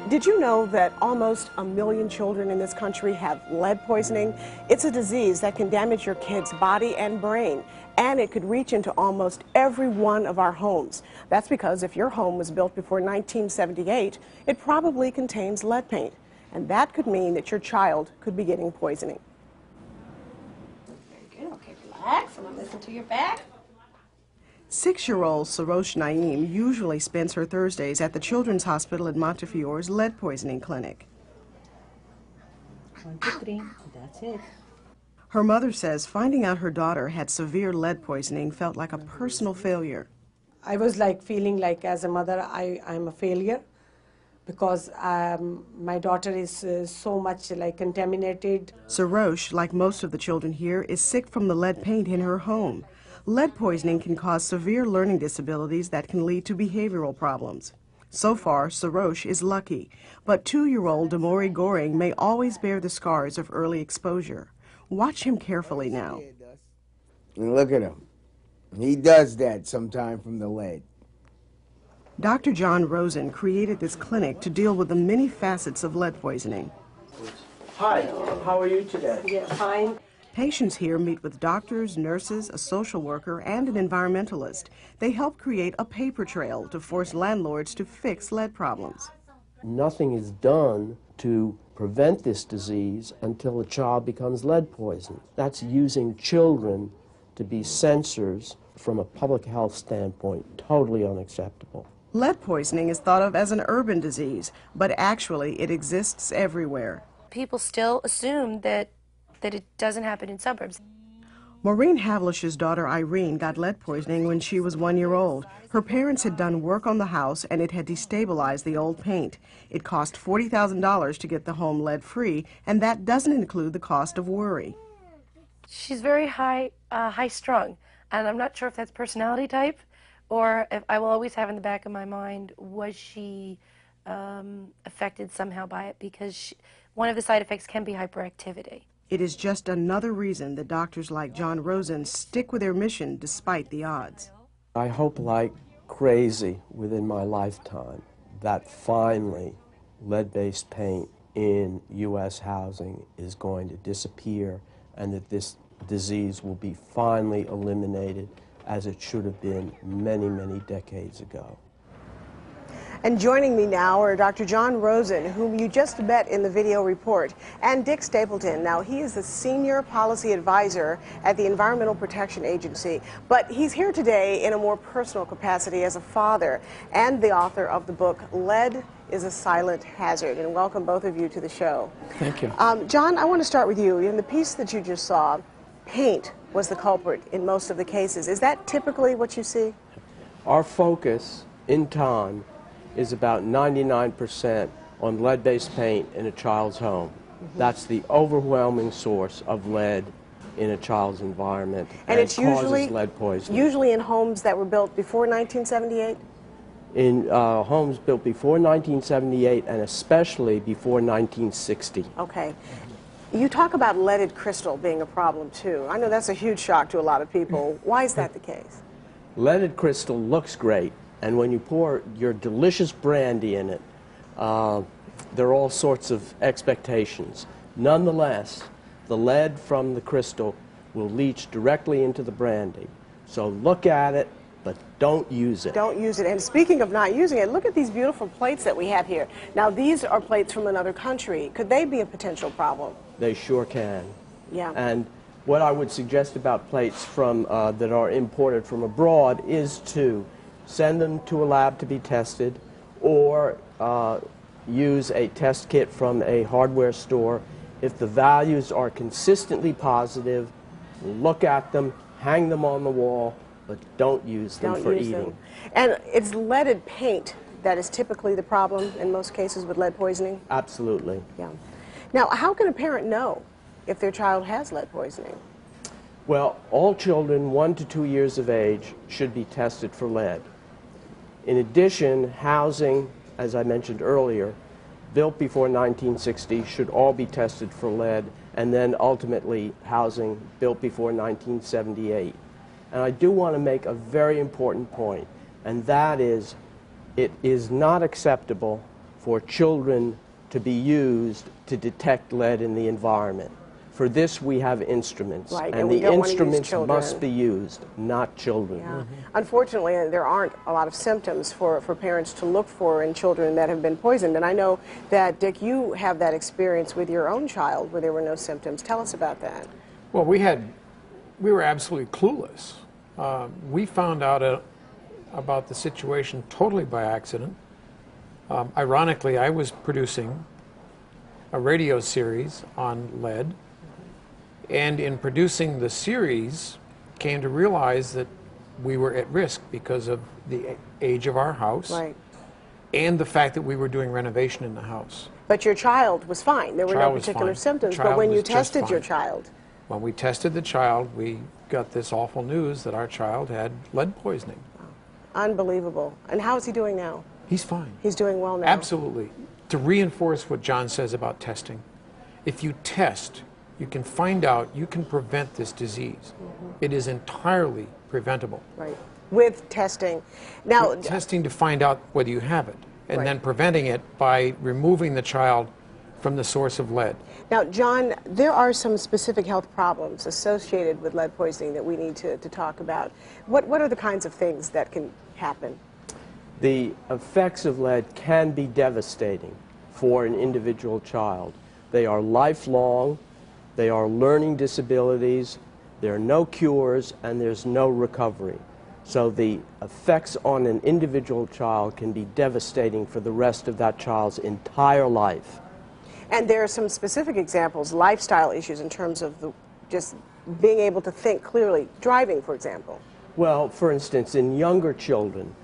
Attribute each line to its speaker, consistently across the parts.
Speaker 1: Did you know that almost 1 million children in this country have lead poisoning? It's a disease that can damage your kid's body and brain, and it could reach into almost every one of our homes. That's because if your home was built before 1978, it probably contains lead paint, and that could mean that your child could be getting poisoning.
Speaker 2: Very good. Okay, relax. I'm going to listen to your back.
Speaker 1: 6-year-old Sarosh Naeem usually spends her Thursdays at the Children's Hospital in Montefiore's lead poisoning clinic.
Speaker 3: 1, 2, 3. That's it.
Speaker 1: Her mother says finding out her daughter had severe lead poisoning felt like a personal failure.
Speaker 4: I was feeling like as a mother I'm a failure because my daughter is so much contaminated.
Speaker 1: Sarosh, like most of the children here, is sick from the lead paint in her home. Lead poisoning can cause severe learning disabilities that can lead to behavioral problems. So far, Sarosh is lucky, but 2-year-old Damori Goring may always bear the scars of early exposure. Watch him carefully now.
Speaker 5: And look at him. He does that sometime from the lead.
Speaker 1: Dr. John Rosen created this clinic to deal with the many facets of lead poisoning.
Speaker 6: Hi, how are you today?
Speaker 4: Yeah, fine.
Speaker 1: Patients here meet with doctors, nurses, a social worker, and an environmentalist. They help create a paper trail to force landlords to fix lead problems.
Speaker 7: Nothing is done to prevent this disease until a child becomes lead poisoned. That's using children to be censors from a public health standpoint, totally unacceptable.
Speaker 1: Lead poisoning is thought of as an urban disease, but actually it exists everywhere.
Speaker 8: People still assume that it doesn't happen in suburbs.
Speaker 1: Maureen Havlish's daughter Irene got lead poisoning when she was 1 year old. Her parents had done work on the house and it had destabilized the old paint. It cost $40,000 to get the home lead-free, and that doesn't include the cost of worry.
Speaker 8: She's very high-strung, and I'm not sure if that's personality type or if I will always have in the back of my mind, was she affected somehow by it, because one of the side effects can be hyperactivity.
Speaker 1: It is just another reason that doctors like John Rosen stick with their mission despite the odds.
Speaker 7: I hope like crazy within my lifetime that finally lead-based paint in U.S. housing is going to disappear and that this disease will be finally eliminated as it should have been many, many decades ago.
Speaker 1: And joining me now are Dr. John Rosen, whom you just met in the video report, and Dick Stapleton. Now, he is the Senior Policy Advisor at the Environmental Protection Agency, but he's here today in a more personal capacity as a father and the author of the book, Lead is a Silent Hazard. And welcome both of you to the show.
Speaker 6: Thank you.
Speaker 1: John, I want to start with you. In the piece that you just saw, paint was the culprit in most of the cases. Is that typically what you see?
Speaker 7: Our focus in time is about 99% on lead-based paint in a child's home. That's the overwhelming source of lead in a child's environment, and it causes lead poisoning.
Speaker 1: Usually in homes that were built before 1978?
Speaker 7: In homes built before 1978 and especially before 1960.
Speaker 1: Okay. You talk about leaded crystal being a problem too. I know that's a huge shock to a lot of people. Why is that the case?
Speaker 7: Leaded crystal looks great, and when you pour your delicious brandy in it, there are all sorts of expectations. Nonetheless, the lead from the crystal will leach directly into the brandy. So look at it, but don't use it.
Speaker 1: Don't use it. And speaking of not using it, look at these beautiful plates that we have here. Now, these are plates from another country. Could they be a potential problem?
Speaker 7: They sure can.
Speaker 1: Yeah.
Speaker 7: And what I would suggest about plates from that are imported from abroad is to send them to a lab to be tested, or use a test kit from a hardware store. If the values are consistently positive, look at them, hang them on the wall, but don't use them for eating.
Speaker 1: And it's leaded paint that is typically the problem in most cases with lead poisoning?
Speaker 7: Absolutely.
Speaker 1: Yeah. Now, how can a parent know if their child has lead poisoning?
Speaker 7: Well, all children 1 to 2 years of age should be tested for lead. In addition, housing, as I mentioned earlier, built before 1960 should all be tested for lead, and then ultimately housing built before 1978. And I do want to make a very important point, and that is it is not acceptable for children to be used to detect lead in the environment. For this, we have instruments,
Speaker 1: Right,
Speaker 7: and
Speaker 1: we
Speaker 7: the
Speaker 1: don't wanna use
Speaker 7: instruments
Speaker 1: children.
Speaker 7: must be used, not children.
Speaker 1: Yeah. Unfortunately, there aren't a lot of symptoms for parents to look for in children that have been poisoned. And I know that, Dick, you have that experience with your own child where there were no symptoms. Tell us about that.
Speaker 3: Well, we were absolutely clueless. We found out about the situation totally by accident. Ironically, I was producing a radio series on lead, and in producing the series, came to realize that we were at risk because of the age of our house,
Speaker 1: Right.
Speaker 3: and the fact that we were doing renovation in the house.
Speaker 1: But your child was fine. There were no
Speaker 3: Child was
Speaker 1: particular
Speaker 3: fine.
Speaker 1: symptoms. But
Speaker 3: Child
Speaker 1: when you
Speaker 3: was just
Speaker 1: tested your
Speaker 3: fine.
Speaker 1: child,
Speaker 3: When we tested the child, we got this awful news that our child had lead poisoning.
Speaker 1: unbelievable. And how is he doing now?
Speaker 3: He's fine.
Speaker 1: He's doing well now.
Speaker 3: Absolutely. To reinforce what John says about testing, if you test, you can find out, you can prevent this disease. It is entirely preventable.
Speaker 1: Right. With testing. Now,
Speaker 3: Testing to find out whether you have it, and
Speaker 1: Right.
Speaker 3: then preventing it by removing the child from the source of lead.
Speaker 1: Now, John, there are some specific health problems associated with lead poisoning that we need to talk about. What are the kinds of things that can happen?
Speaker 7: The effects of lead can be devastating for an individual child. They are lifelong, they are learning disabilities, there are no cures, and there's no recovery. So the effects on an individual child can be devastating for the rest of that child's entire life.
Speaker 1: And there are some specific examples, lifestyle issues in terms of just being able to think clearly, driving, for example.
Speaker 7: Well, for instance, in younger children,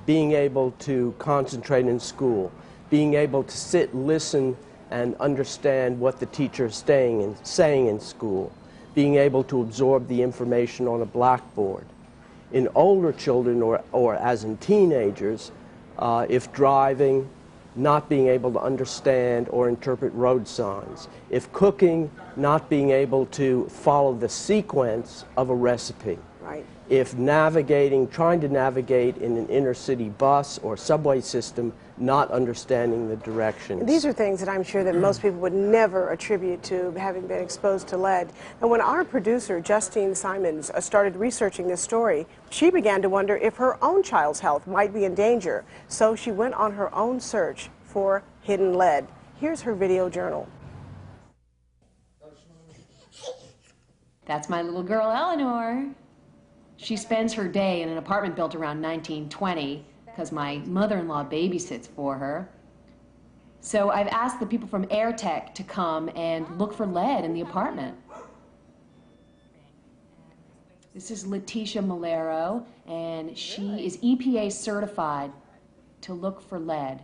Speaker 7: being able to concentrate in school, being able to sit, listen, and understand what the teacher is saying in school, being able to absorb the information on a blackboard. In older children, or as in teenagers, if driving, not being able to understand or interpret road signs. If cooking, not being able to follow the sequence of a recipe.
Speaker 1: Right.
Speaker 7: If navigating, trying to navigate in an inner city bus or subway system, not understanding the directions.
Speaker 1: These are things that I'm sure that most people would never attribute to having been exposed to lead. And when our producer, Justine Simons, started researching this story, she began to wonder if her own child's health might be in danger. So she went on her own search for hidden lead. Here's her video journal.
Speaker 9: That's my little girl, Eleanor. She spends her day in an apartment built around 1920 because my mother-in-law babysits for her. So I've asked the people from AirTech to come and look for lead in the apartment. This is Letitia Malero, and she is EPA certified to look for lead.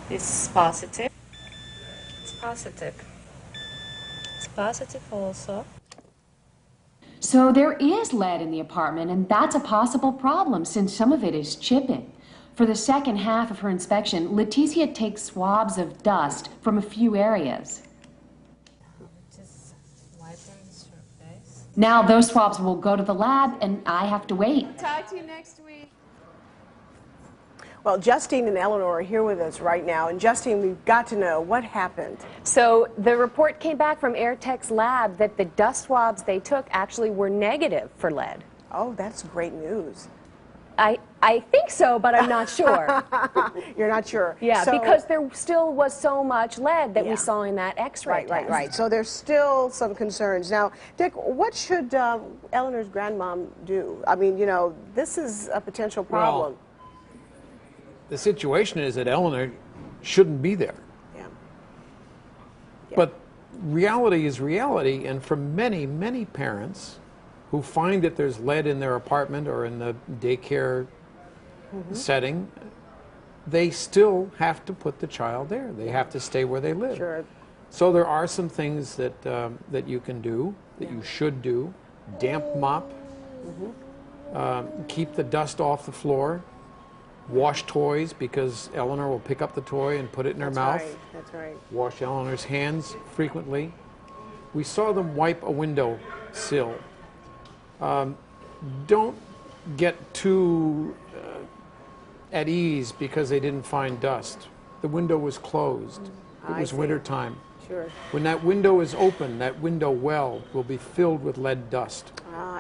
Speaker 8: This is positive. It's positive. It's positive also.
Speaker 9: So there is lead in the apartment, and that's a possible problem since some of it is chipping. For the second half of her inspection, Leticia takes swabs of dust from a few areas.
Speaker 8: Just wipe on the surface.
Speaker 9: Now those swabs will go to the lab, and I have to wait.
Speaker 2: Talk to you next week.
Speaker 1: Well, Justine and Eleanor are here with us right now. And Justine, we've got to know what happened.
Speaker 10: So the report came back from AirTech's lab that the dust swabs they took actually were negative for lead.
Speaker 1: Oh, that's great news.
Speaker 10: I think so, but I'm not sure.
Speaker 1: You're not sure?
Speaker 10: Yeah,
Speaker 1: So,
Speaker 10: because there still was so much lead that
Speaker 1: Yeah.
Speaker 10: we saw in that X-ray test.
Speaker 1: Right. So there's still some concerns. Now, Dick, what should Eleanor's grandmom do? I mean, you know, this is a potential problem.
Speaker 3: Well, the situation is that Eleanor shouldn't be there.
Speaker 1: Yeah.
Speaker 3: But reality is reality, and for many, many parents who find that there's lead in their apartment or in the daycare setting, they still have to put the child there. They have to stay where they live.
Speaker 1: Sure.
Speaker 3: So there are some things that, that you can do, that you should do. Damp mop, keep the dust off the floor, wash toys because Eleanor will pick up the toy and put it in her mouth.
Speaker 1: Right. That's right.
Speaker 3: Wash Eleanor's hands frequently. We saw them wipe a window sill. Don't get too at ease because they didn't find dust. The window was closed. It was wintertime.
Speaker 1: Sure.
Speaker 3: When that window is open, that window well will be filled with lead dust.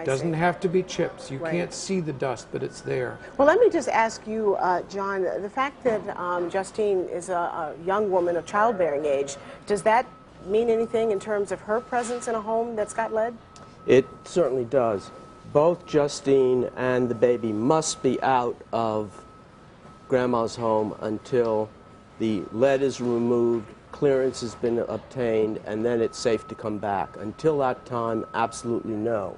Speaker 3: Doesn't have to be chips. You can't see the dust, but it's there.
Speaker 1: Well, let me just ask you, John, the fact that Justine is a young woman of childbearing age, does that mean anything in terms of her presence in a home that's got lead?
Speaker 7: It certainly does. Both Justine and the baby must be out of Grandma's home until the lead is removed, clearance has been obtained, and then it's safe to come back. Until that time, absolutely no.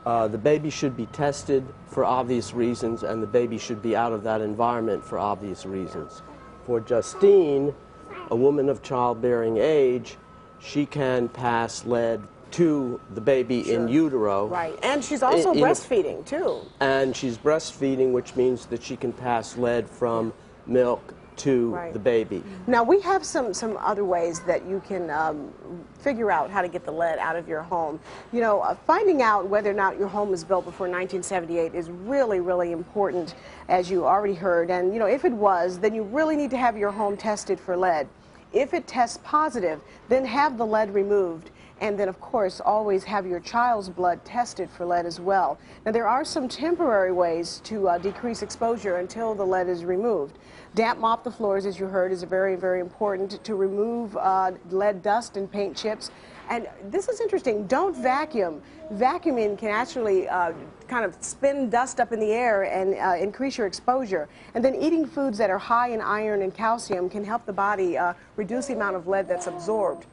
Speaker 7: The baby should be tested for obvious reasons, and the baby should be out of that environment for obvious reasons. For Justine, a woman of childbearing age, she can pass lead to the baby in utero.
Speaker 1: Right, and she's also breastfeeding too.
Speaker 7: And she's breastfeeding, which means that she can pass lead from milk to the baby.
Speaker 1: Now, we have some other ways that you can figure out how to get the lead out of your home. You know, finding out whether or not your home was built before 1978 is really, really important, as you already heard. And, you know, if it was, then you really need to have your home tested for lead. If it tests positive, then have the lead removed. And then, of course, always have your child's blood tested for lead as well. Now, there are some temporary ways to decrease exposure until the lead is removed. Damp mop the floors, as you heard, is very, very important to remove lead dust and paint chips. And this is interesting. Don't vacuum. Vacuuming can actually kind of spin dust up in the air and increase your exposure. And then eating foods that are high in iron and calcium can help the body reduce the amount of lead that's absorbed.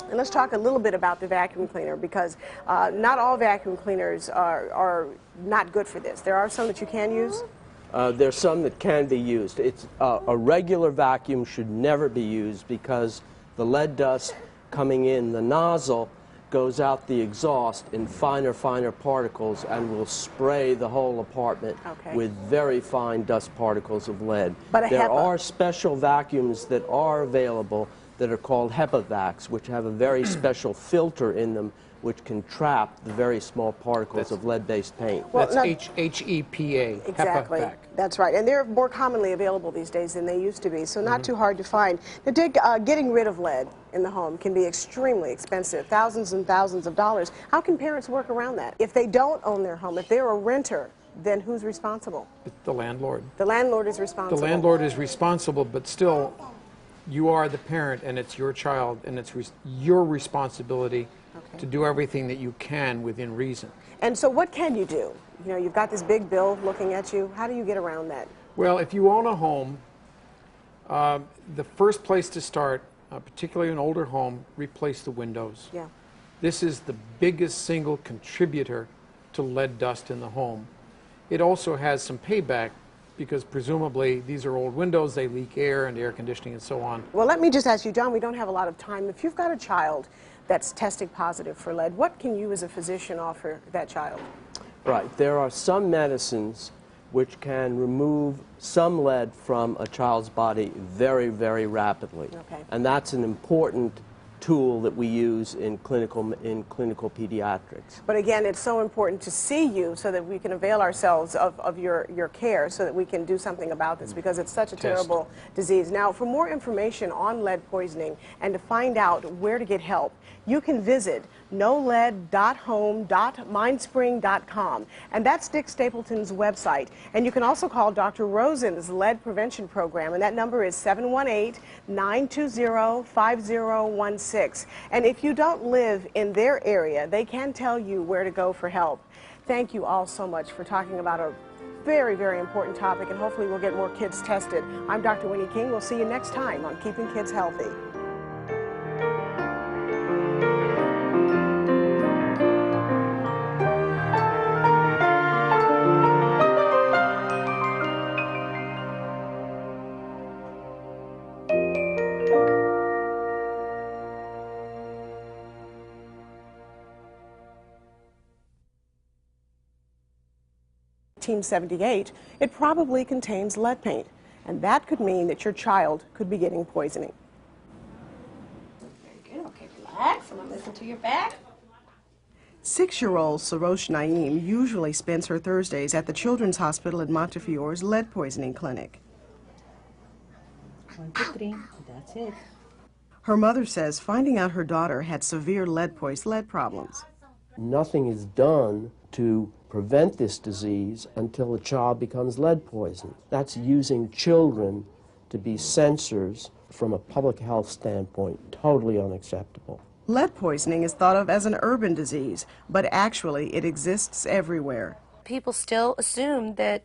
Speaker 1: And let's talk a little bit about the vacuum cleaner, because not all vacuum cleaners are not good for this. There are some that you can use.
Speaker 7: There's some that can be used. It's a regular vacuum should never be used because the lead dust coming in the nozzle goes out the exhaust in finer particles and will spray the whole apartment with very fine dust particles of lead.
Speaker 1: But
Speaker 7: there are special vacuums that are available that are called HEPA vacs, which have a very special filter in them which can trap the very small particles of lead-based paint.
Speaker 1: Well,
Speaker 3: that's HEPA.
Speaker 1: Exactly.
Speaker 3: HEPA vac.
Speaker 1: That's right. And they're more commonly available these days than they used to be, so not too hard to find. Now, Dick, getting rid of lead in the home can be extremely expensive, thousands and thousands of dollars. How can parents work around that? If they don't own their home, if they're a renter, then who's responsible?
Speaker 3: The landlord.
Speaker 1: The landlord is responsible.
Speaker 3: The landlord is responsible, but still, you are the parent, and it's your child, and it's your responsibility to do everything that you can within reason.
Speaker 1: And so what can you do? You know, you've got this big bill looking at you. How do you get around that?
Speaker 3: Well, if you own a home, the first place to start, particularly an older home, replace the windows.
Speaker 1: Yeah.
Speaker 3: This is the biggest single contributor to lead dust in the home. It also has some payback because presumably these are old windows, they leak air and air conditioning and so on.
Speaker 1: Well, let me just ask you, John, we don't have a lot of time. If you've got a child that's testing positive for lead, what can you as a physician offer that child?
Speaker 7: Right. There are some medicines which can remove some lead from a child's body very, very rapidly. And that's an important tool that we use in clinical pediatrics.
Speaker 1: But again, it's so important to see you so that we can avail ourselves of your care so that we can do something about this, because it's such a terrible disease. Now, for more information on lead poisoning and to find out where to get help, you can visit nolead.home.mindspring.com, and that's Dick Stapleton's website. And you can also call Dr. Rosen's lead prevention program, and that number is 718-920-5016. And if you don't live in their area, they can tell you where to go for help. Thank you all so much for talking about a very, very important topic, and hopefully we'll get more kids tested. I'm Dr. Winnie King. We'll see you next time on Keeping Kids Healthy. In 1978, it probably contains lead paint, and that could mean that your child could be getting poisoning.
Speaker 2: Very good. Okay, relax. I'm going to listen to your back.
Speaker 1: 6-year-old Sarosh Naeem usually spends her Thursdays at the Children's Hospital in Montefiore's lead poisoning clinic.
Speaker 11: 1, 2, 3, that's it.
Speaker 1: Her mother says finding out her daughter had severe lead problems.
Speaker 7: Nothing is done to prevent this disease until a child becomes lead poisoned. That's using children to be censors from a public health standpoint, totally unacceptable.
Speaker 1: Lead poisoning is thought of as an urban disease, but actually it exists everywhere.
Speaker 8: People still assume that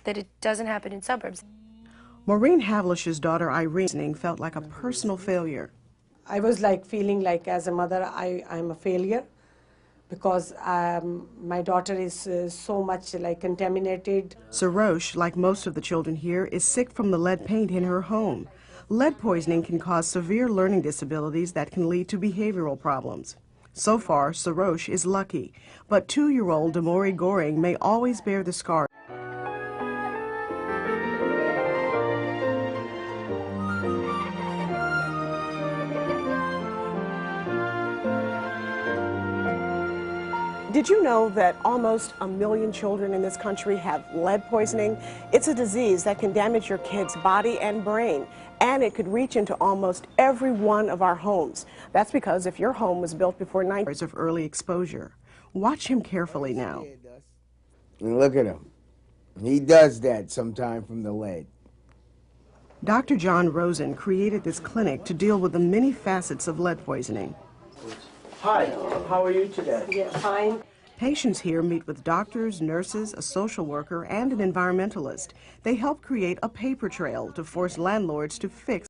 Speaker 8: it doesn't happen in suburbs.
Speaker 1: Maureen Havlish's daughter Irene felt like a personal failure.
Speaker 4: I was like feeling like as a mother I'm a failure because my daughter is so much like contaminated.
Speaker 1: Sarosh, like most of the children here, is sick from the lead paint in her home. Lead poisoning can cause severe learning disabilities that can lead to behavioral problems. So far, Sarosh is lucky, but 2-year-old Damori Goring may always bear the scar. Did you know that almost 1 million children in this country have lead poisoning? It's a disease that can damage your kid's body and brain, and it could reach into almost every one of our homes. That's because if your home was built before 9 years of early exposure. Watch him carefully now.
Speaker 5: And look at him. He does that sometime from the lead.
Speaker 1: Dr. John Rosen created this clinic to deal with the many facets of lead poisoning.
Speaker 6: Hi, how are you today?
Speaker 4: Yeah, fine.
Speaker 1: Patients here meet with doctors, nurses, a social worker, and an environmentalist. They help create a paper trail to force landlords to fix